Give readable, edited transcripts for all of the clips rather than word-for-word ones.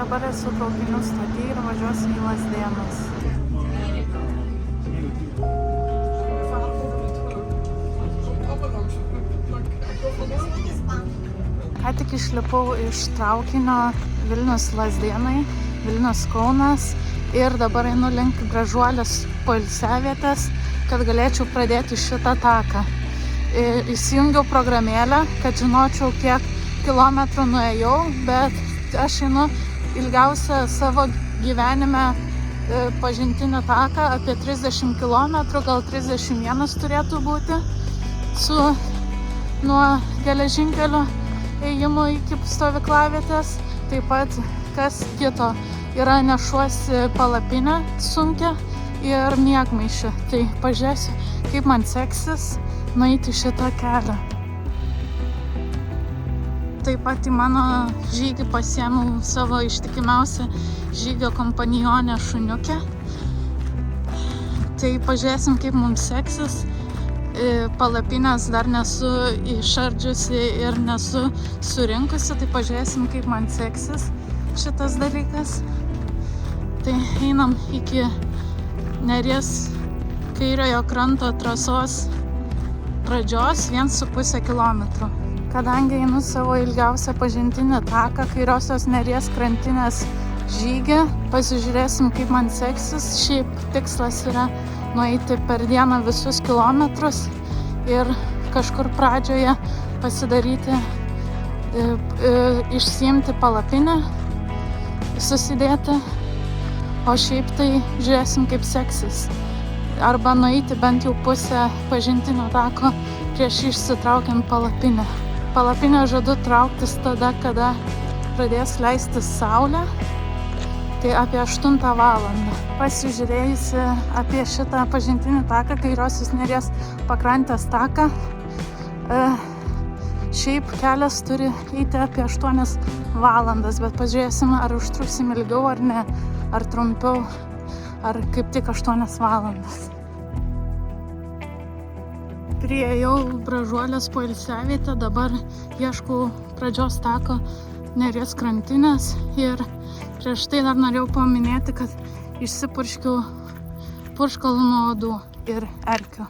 Dabar esu traukinių stoty ir važiuosiu į Lazdėnus. Ką tik išlipau iš traukinio Vilnius Lazdėnai, Vilnius Kaunas ir dabar einu link Gražuolės poilsiavietės, kad galėčiau pradėti šitą taką. Įsijungiau programėlę, kad žinočiau, kiek kilometrų nuėjau, bet aš einu ilgiausią savo gyvenime pažintinį taką, apie 30 km, gal 31 turėtų būti, nuo geležinkelio ėjimo iki stovyklavietės. Taip pat, kas kito, yra nešuosi palapinę sunkią ir miegmaišį. Tai pažiūrėsiu, kaip man seksis nueiti šitą kelią. Taip pat į mano žygį pasiėmiau savo ištikimiausią žygio kompanionę šuniukę. Tai pažiūrėsim, kaip mums seksis. Palapinės dar nesu išardžiusi ir nesu surinkusi, tai pažiūrėsim, kaip man seksis šitas dalykas. Tai einam iki Neries kairiojo kranto trasos pradžios 1,5 km. Kadangi einu savo ilgiausią pažintinį taką kairiosios Neries krantinės žygį, pasižiūrėsim, kaip man seksis. Šiaip tikslas yra nueiti per dieną visus kilometrus ir kažkur pradžioje pasidaryti, išsiimti palapinę, susidėti, o šiaip tai žiūrėsim, kaip seksis. Arba nueiti bent jau pusę pažintinio tako prieš išsitraukiant palapinę. Palapinę žadu trauktis tada, kada pradės leistis saulė. Tai apie 8 valandą. Pasižiūrėjusi apie šitą pažintinį taką, kairiosios Neries pakrantės taką, šiaip kelias turi eiti apie 8 valandas, bet pažiūrėsim, ar užtruksim ilgiau ar ne, ar trumpiau, ar kaip tik 8 valandas. Priėjau Gražuolės poilsiavietę, dabar ieškau pradžios tako Neries krantinės ir prieš tai dar norėjau paminėti, kad išsipurškiau purškalų nuo uodų ir erkių.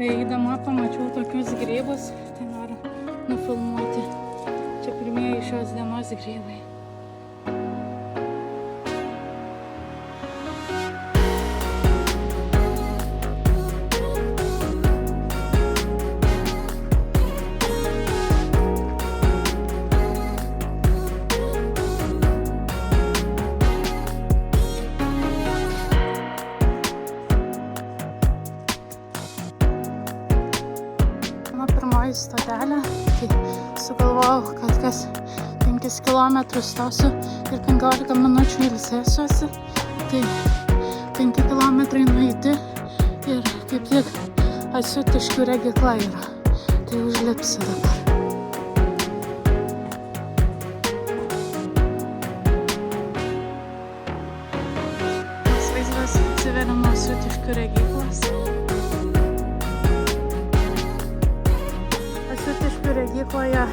Eidama pamačiau tokius grybus, tai noriu nufilmuoti. Čia pirmieji šios dienos grybai. Pirmoji stotelė, tai sugalvojau, kad kas 5 km stosiu ir 15 minučių ilsėsiuosi. Tai 5 km nueiti ir kaip tik Asiutiškių regykla yra. Tai užlipsiu dabar. Tas vaizdas atsiveria nuo Asiutiškių regyklos. Regykloje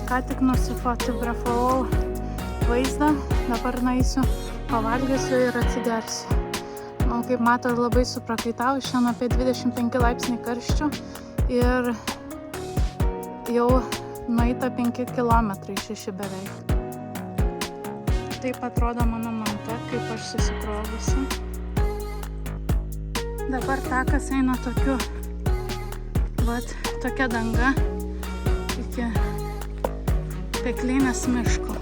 ką tik nusifotografavau vaizdą, dabar nueisiu, pavalgysiu ir atsigersiu. Kaip matot, labai suprakaitau, šiandien apie 25 laipsniai karščio ir jau nueita 5 km, 6 beveik. Taip atrodo mano manta, kaip aš susikrovusi. Dabar takas eina tokia danga iki Peklinės miško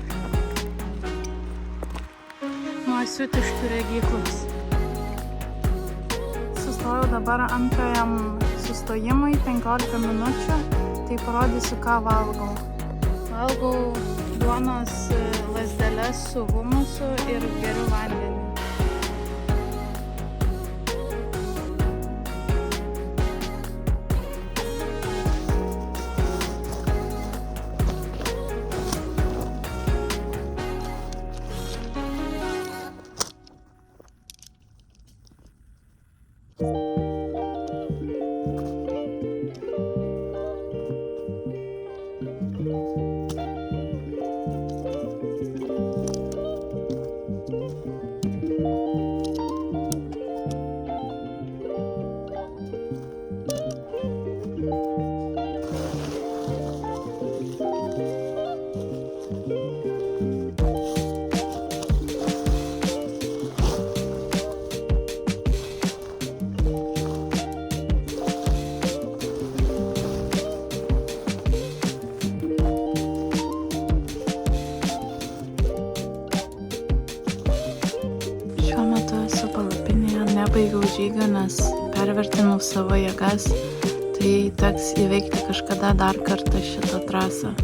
nuo Asiutiškių regyklos. Sustojau dabar antrajam sustojimui 15 minučių, tai parodysiu, ką valgau. Valgau duonos lazdeles su humusu ir geriu vandenį. nebaigiau žygio, nes pervertinau savo jėgas, tai teks įveikti kažkada dar kartą šitą trasą.